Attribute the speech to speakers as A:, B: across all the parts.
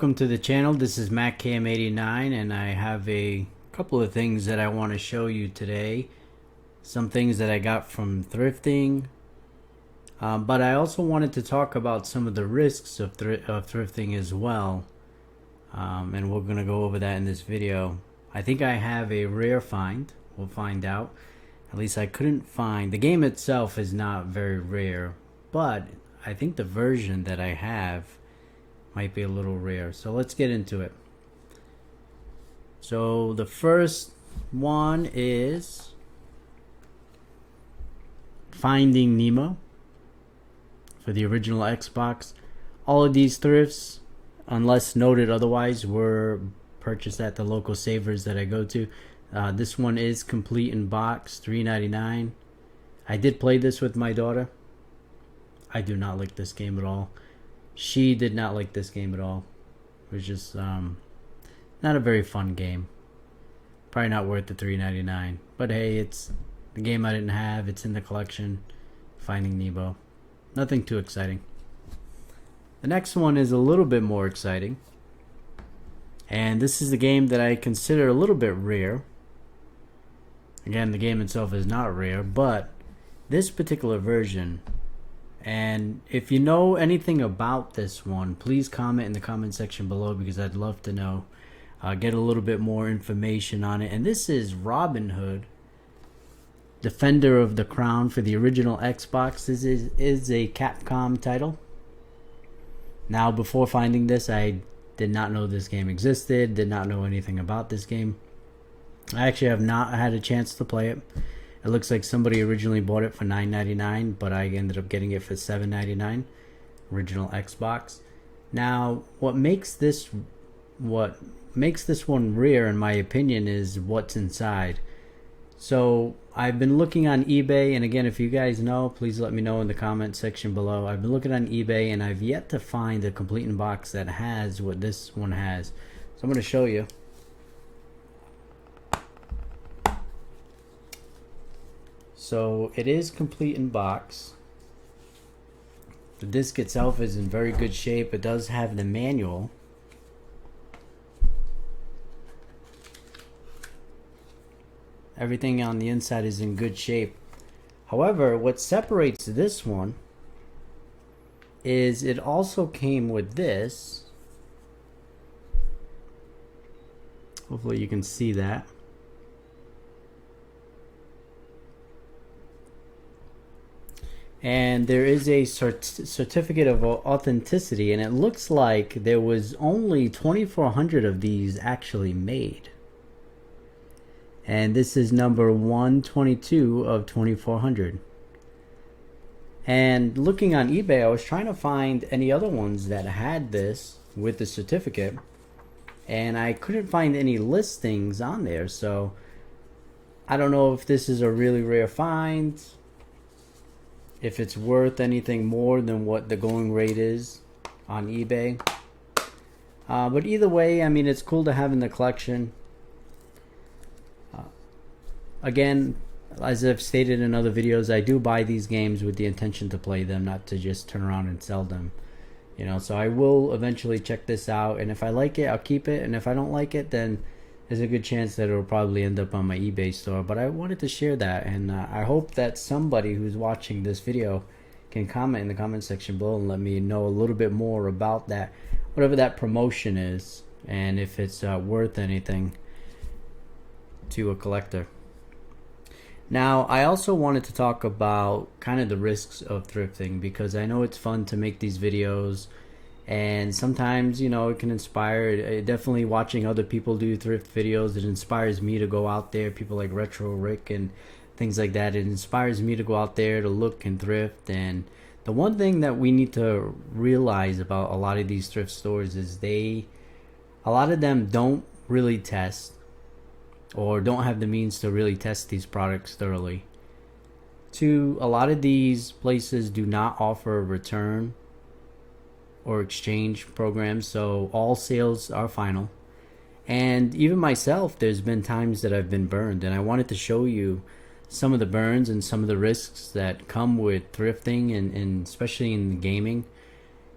A: welcome to the channel. This is MacKM89 and I have a couple of things that I want to show you today. Some things that I got from thrifting, but I also wanted to talk about some of the risks of thrifting as well, and we're going to go over that in this video. I think I have a rare find. We'll find out. At least I couldn't find. The game itself is not very rare, but I think the version that I have might be a little rare. So let's get into it. So the first one is Finding Nemo for the original Xbox. All of these thrifts, unless noted otherwise, were purchased at the local savers that I go to. This one is complete in box, $3.99. I did play this with my daughter. I do not like this game at all. She did not like this game at all. It was just not a very fun game. Probably not worth the $3.99. But hey, it's the game I didn't have. It's in the collection. Finding Nemo. Nothing too exciting. The next one is a little bit more exciting. And this is the game that I consider a little bit rare. Again, the game itself is not rare, but this particular version, and if you know anything about this one, please comment in the comment section below, because I'd love to know, get a little bit more information on it. And this is Robin Hood, Defender of the Crown for the original Xbox. This is a Capcom title. Now, before finding this, I did not know this game existed, did not know anything about this game. I actually have not had a chance to play it. It looks like somebody originally bought it for $9.99, but I ended up getting it for $7.99. Original Xbox. Now, what makes this one rare, in my opinion, is what's inside. So I've been looking on eBay, and again, if you guys know, please let me know in the comment section below. I've been looking on eBay, and I've yet to find a complete in box that has what this one has. So I'm going to show you. So it is complete in box. The disc itself is in very good shape. It does have the manual. Everything on the inside is in good shape. However, what separates this one is it also came with this. Hopefully you can see that. And there is a certificate of authenticity, and it looks like there was only 2,400 of these actually made. And this is number 122 of 2,400. And looking on eBay, I was trying to find any other ones that had this with the certificate, and I couldn't find any listings on there. So I don't know if this is a really rare find, if it's worth anything more than what the going rate is on eBay. But either way, I mean, it's cool to have in the collection. Again, as I've stated in other videos, I do buy these games with the intention to play them, not to just turn around and sell them. You know, so I will eventually check this out, and if I like it, I'll keep it, and if I don't like it, then there's a good chance that it'll probably end up on my eBay store. But I wanted to share that, and I hope that somebody who's watching this video can comment in the comment section below and let me know a little bit more about that, whatever that promotion is, and if it's worth anything to a collector. Now, I also wanted to talk about kind of the risks of thrifting, because I know it's fun to make these videos, and sometimes, you know, it can inspire. Definitely watching other people do thrift videos, it inspires me to go out there. People like Retro Rick and things like that. It inspires me to go out there to look and thrift. And the one thing that we need to realize about a lot of these thrift stores is a lot of them don't really test, or don't have the means to really test these products thoroughly. A lot of these places do not offer a return or exchange programs, so all sales are final. And even myself, there's been times that I've been burned, and I wanted to show you some of the burns and some of the risks that come with thrifting, and especially in gaming.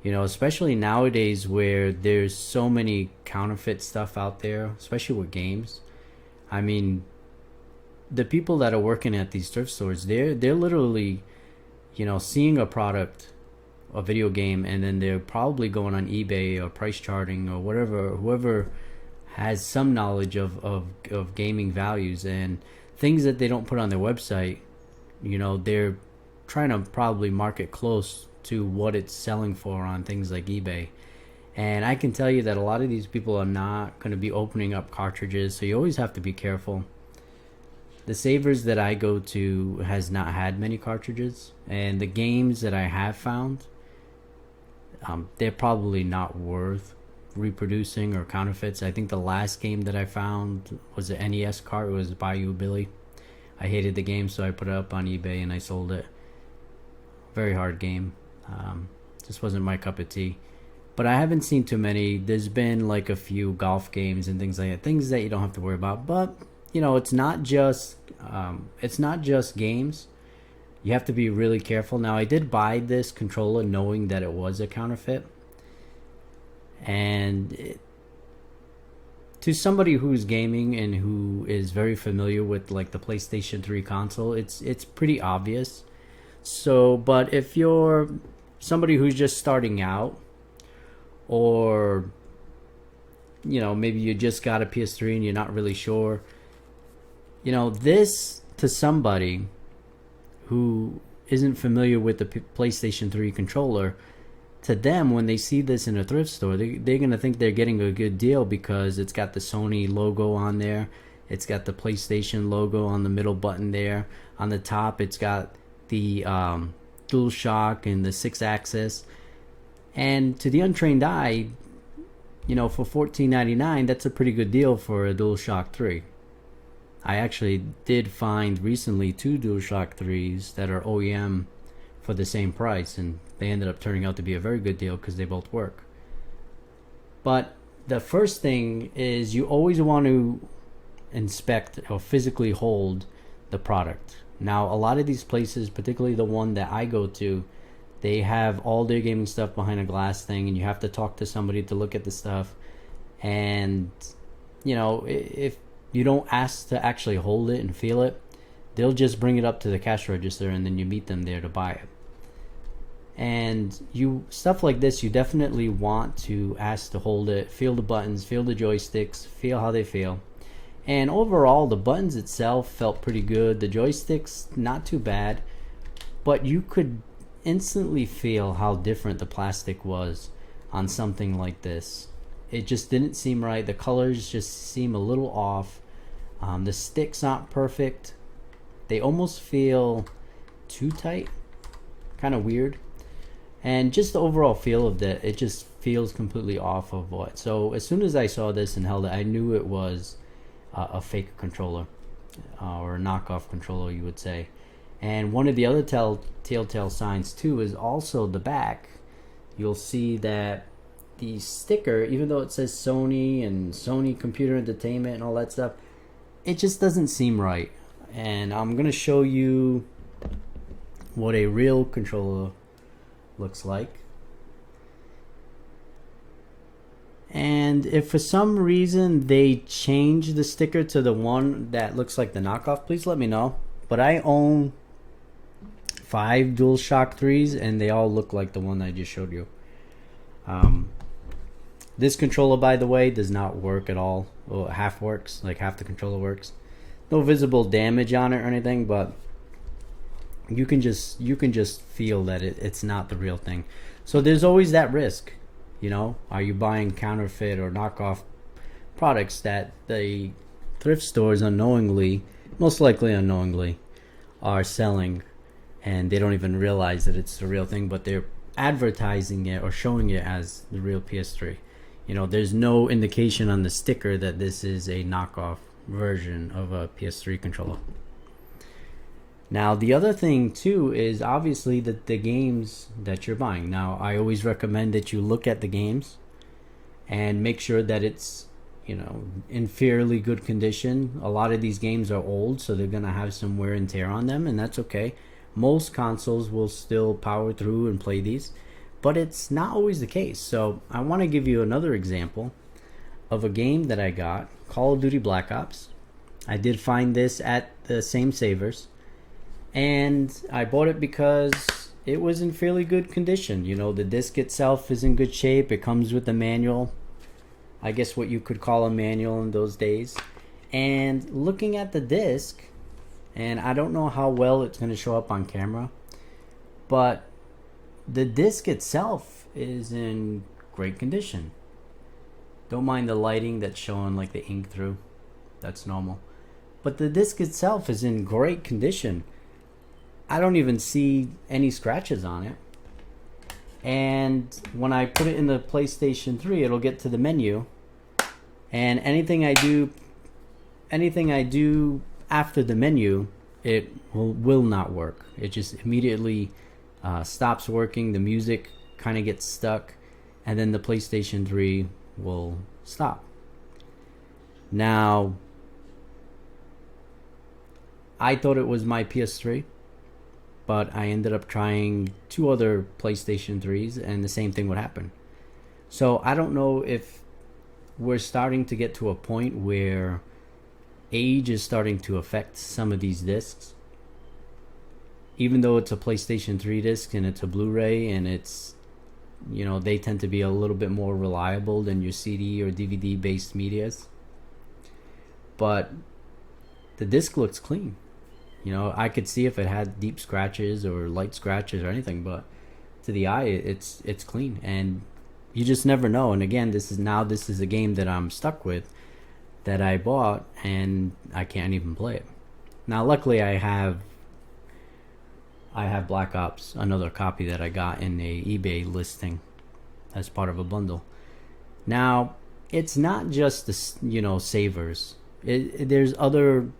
A: Especially nowadays where there's so many counterfeit stuff out there, especially with games. I mean, the people that are working at these thrift stores, they're literally, seeing a product, a video game, and then they're probably going on eBay or price charting or whatever, whoever has some knowledge of gaming values and things that they don't put on their website. They're trying to probably market close to what it's selling for on things like eBay. And I can tell you that a lot of these people are not going to be opening up cartridges, so you always have to be careful. The Savers that I go to has not had many cartridges, and the games that I have found, they're probably not worth reproducing or counterfeits. I think the last game that I found was an NES cart. It was Bayou Billy. I hated the game, so I put it up on eBay and I sold it. Very hard game. Just wasn't my cup of tea. But I haven't seen too many. There's been like a few golf games and things like that. Things that you don't have to worry about. But it's not just games. You have to be really careful. Now, I did buy this controller knowing that it was a counterfeit. And to somebody who's gaming and who is very familiar with like the PlayStation 3 console, it's pretty obvious. So, but if you're somebody who's just starting out, or maybe you just got a PS3 and you're not really sure, this to somebody who isn't familiar with the PlayStation 3 controller, to them, when they see this in a thrift store, they're going to think they're getting a good deal because it's got the Sony logo on there. It's got the PlayStation logo on the middle button there. On the top, it's got the DualShock and the 6-axis. And to the untrained eye, for $14.99, that's a pretty good deal for a DualShock 3. I actually did find recently 2 DualShock 3s that are OEM for the same price, and they ended up turning out to be a very good deal because they both work. But the first thing is you always want to inspect or physically hold the product. Now, a lot of these places, particularly the one that I go to, they have all their gaming stuff behind a glass thing, and you have to talk to somebody to look at the stuff. And if you don't ask to actually hold it and feel it, they'll just bring it up to the cash register, and then you meet them there to buy it. And stuff like this, you definitely want to ask to hold it, feel the buttons, feel the joysticks, feel how they feel. And overall, the buttons itself felt pretty good. The joysticks, not too bad. But you could instantly feel how different the plastic was on something like this. It just didn't seem right. The colors just seem a little off. The sticks aren't perfect. They almost feel too tight. Kind of weird. And just the overall feel of it just feels completely off of what. So as soon as I saw this and held it, I knew it was a fake controller, or a knockoff controller, you would say. And one of the other telltale signs too is also the back. You'll see that the sticker, even though it says Sony and Sony Computer Entertainment and all that stuff, it just doesn't seem right. And I'm going to show you what a real controller looks like. And if for some reason they change the sticker to the one that looks like the knockoff, please let me know. But I own 5 DualShock 3s and they all look like the one I just showed you. This controller, by the way, does not work at all. Well, it half works, like half the controller works. No visible damage on it or anything, but you can just feel that it's not the real thing. So there's always that risk. Are you buying counterfeit or knockoff products that the thrift stores unknowingly, most likely unknowingly, are selling, and they don't even realize that it's the real thing, but they're advertising it or showing it as the real PS3. There's no indication on the sticker that this is a knockoff version of a PS3 controller. Now, the other thing too is obviously that the games that you're buying. Now, I always recommend that you look at the games and make sure that it's, in fairly good condition. A lot of these games are old, so they're going to have some wear and tear on them, and that's okay. Most consoles will still power through and play these. but it's not always the case. So I want to give you another example of a game that I got, Call of Duty Black Ops. I did find this at the same Savers, and I bought it because it was in fairly good condition. You know, the disc itself is in good shape. It comes with the manual, I guess what you could call a manual in those days. And looking at the disc, and I don't know how well it's going to show up on camera, but the disc itself is in great condition. Don't mind the lighting that's showing like the ink through. That's normal. But the disc itself is in great condition. I don't even see any scratches on it. And when I put it in the PlayStation 3, it'll get to the menu. And anything I do after the menu, it will not work. It just immediately stops working. The music kind of gets stuck, and then the PlayStation 3 will stop. Now, I thought it was my PS3, but I ended up trying 2 other PlayStation 3s, and the same thing would happen. So I don't know if we're starting to get to a point where age is starting to affect some of these discs. Even though it's a PlayStation 3 disc and it's a Blu-ray, and it's, you know, they tend to be a little bit more reliable than your CD or DVD based medias. But the disc looks clean. You know, I could see if it had deep scratches or light scratches or anything, but to the eye, it's clean, and you just never know. And again, this is a game that I'm stuck with, that I bought, and I can't even play it. Now, luckily, I have Black Ops, another copy that I got in a eBay listing as part of a bundle. Now, it's not just the, you know, Savers. There's other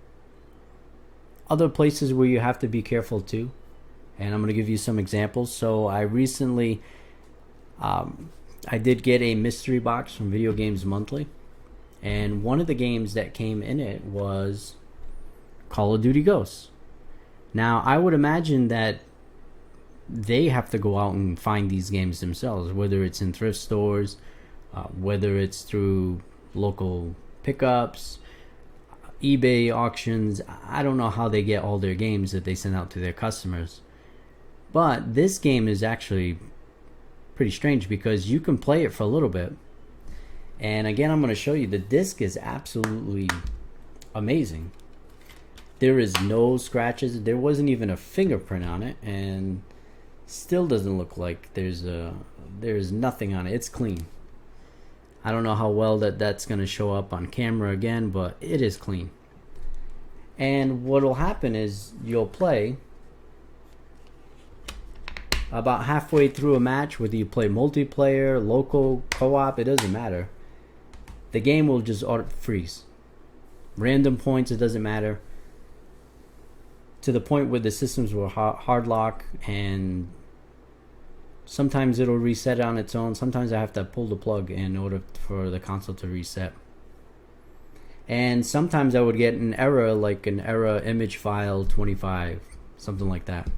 A: places where you have to be careful too, and I'm going to give you some examples. So I recently I did get a mystery box from Video Games Monthly, and one of the games that came in it was Call of Duty Ghosts. Now, I would imagine that they have to go out and find these games themselves, whether it's in thrift stores, whether it's through local pickups, eBay auctions. I don't know how they get all their games that they send out to their customers. But this game is actually pretty strange because you can play it for a little bit. And again, I'm going to show you, the disc is absolutely amazing. There is no scratches. There wasn't even a fingerprint on it, and still doesn't look like there's nothing on it. It's clean. I don't know how well that's going to show up on camera again, but it is clean. And what will happen is you'll play about halfway through a match, whether you play multiplayer, local, co-op, it doesn't matter. The game will just auto freeze. Random points, it doesn't matter. To the point where the systems will hard lock, and sometimes it'll reset on its own. Sometimes I have to pull the plug in order for the console to reset. And sometimes I would get an error, like an error image file 25, something like that.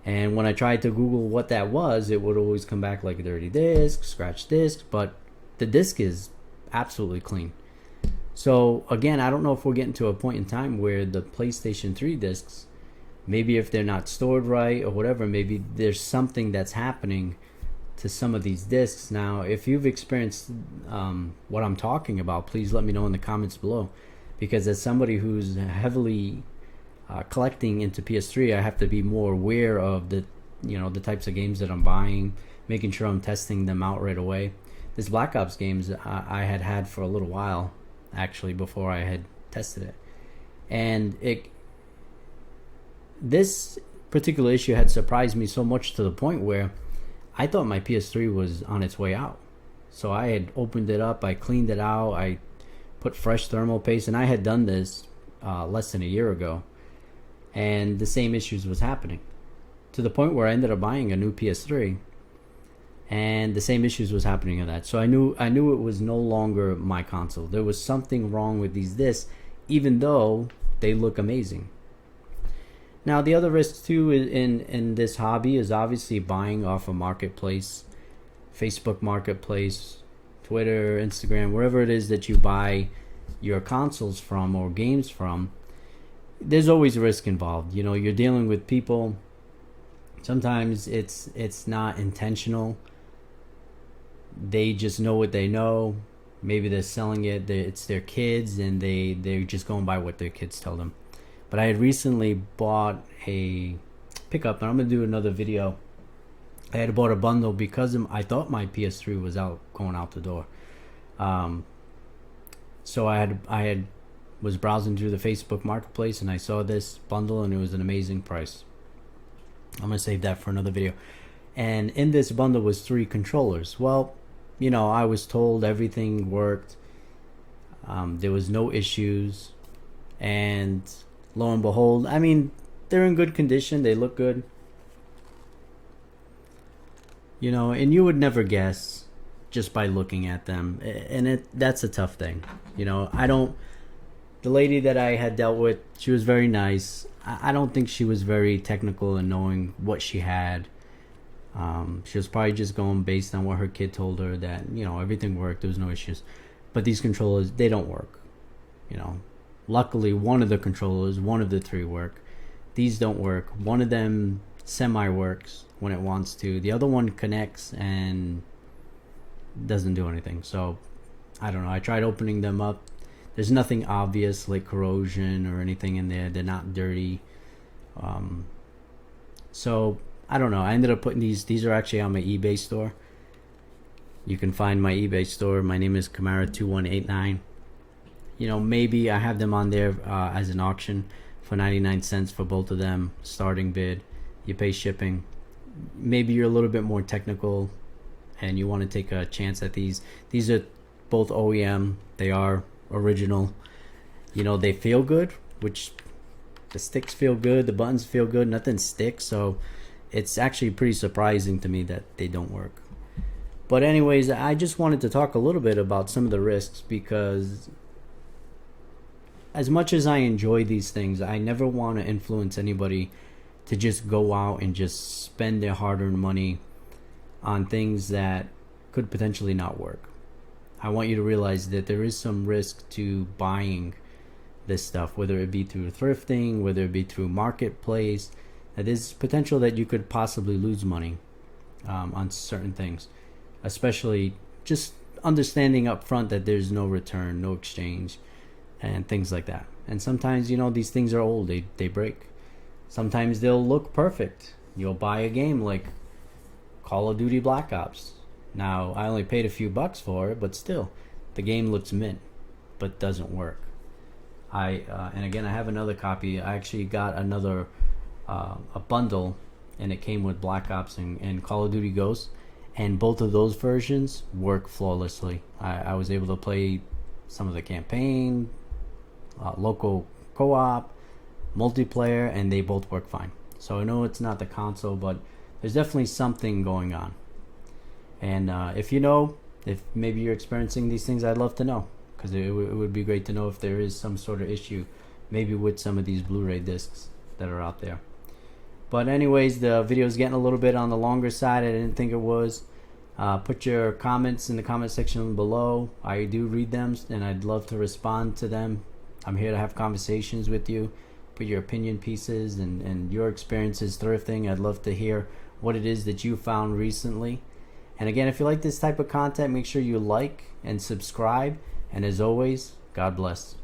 A: And when I tried to Google what that was, it would always come back like a dirty disk, scratched disk, but the disk is absolutely clean. So again, I don't know if we're getting to a point in time where the PlayStation 3 discs, maybe if they're not stored right or whatever, maybe there's something that's happening to some of these discs. Now, if you've experienced what I'm talking about, please let me know in the comments below, because as somebody who's heavily collecting into PS3, I have to be more aware of the types of games that I'm buying, making sure I'm testing them out right away. This Black Ops games I had for a little while, actually, before I had tested it, and this particular issue had surprised me so much to the point where I thought my PS3 was on its way out. So I had opened it up, I cleaned it out, I put fresh thermal paste, and I had done this less than a year ago, and the same issues was happening, to the point where I ended up buying a new PS3, and the same issues was happening in that. So I knew it was no longer my console. There was something wrong with these discs, even though they look amazing. Now, the other risk too in this hobby is obviously buying off a marketplace, Facebook Marketplace, Twitter, Instagram, wherever it is that you buy your consoles from or games from. There's always risk involved. You know, you're dealing with people. Sometimes it's not intentional. They just know what they know. Maybe they're selling it. It's their kids, and they're just going by what their kids tell them. But I had recently bought a pickup, and I'm gonna do another video. I had bought a bundle because I thought my PS3 was going out the door. So I was browsing through the Facebook Marketplace, and I saw this bundle, and it was an amazing price. I'm gonna save that for another video. And in this bundle was 3 controllers. Well, you know, I was told everything worked. There was no issues, and lo and behold, I mean, they're in good condition. They look good. You know, and you would never guess just by looking at them. And that's a tough thing. You know, the lady that I had dealt with, she was very nice. I don't think she was very technical in knowing what she had. She was probably just going based on what her kid told her, that, you know, everything worked. There was no issues. But these controllers, they don't work. You know, luckily one of the controllers, one of the 3 work. These don't work. One of them semi-works when it wants to. The other one connects and doesn't do anything. So I don't know. I tried opening them up. There's nothing obvious like corrosion or anything in there. They're not dirty. So I don't know. I ended up putting these are actually on my eBay store. You can find my eBay store. My name is Camara2189. You know, maybe I have them on there as an auction for 99 cents for both of them. Starting bid. You pay shipping. Maybe you're a little bit more technical and you want to take a chance at these. These are both OEM. They are original. You know, they feel good, which the sticks feel good, the buttons feel good, nothing sticks. So it's actually pretty surprising to me that they don't work. But anyways, I just wanted to talk a little bit about some of the risks, because as much as I enjoy these things, I never want to influence anybody to just go out and just spend their hard-earned money on things that could potentially not work. I want you to realize that there is some risk to buying this stuff, whether it be through thrifting, whether it be through marketplace. There's potential that you could possibly lose money on certain things, especially just understanding up front that there's no return, no exchange, and things like that. And sometimes, you know, these things are old, they break. Sometimes they'll look perfect. You'll buy a game like Call of Duty Black Ops. Now, I only paid a few bucks for it, but still, the game looks mint, but doesn't work. And again, I have another copy. I actually got another a bundle, and it came with Black Ops and Call of Duty Ghosts, and both of those versions work flawlessly. I was able to play some of the campaign, local co-op, multiplayer, and they both work fine. So I know it's not the console, but there's definitely something going on. And if you know, if maybe you're experiencing these things, I'd love to know, because it would be great to know if there is some sort of issue, maybe with some of these Blu-ray discs that are out there. But anyways, the video is getting a little bit on the longer side. I didn't think it was. Put your comments in the comment section below. I do read them, and I'd love to respond to them. I'm here to have conversations with you. Put your opinion pieces and your experiences thrifting. I'd love to hear what it is that you found recently. And again, if you like this type of content, make sure you like and subscribe. And as always, God bless.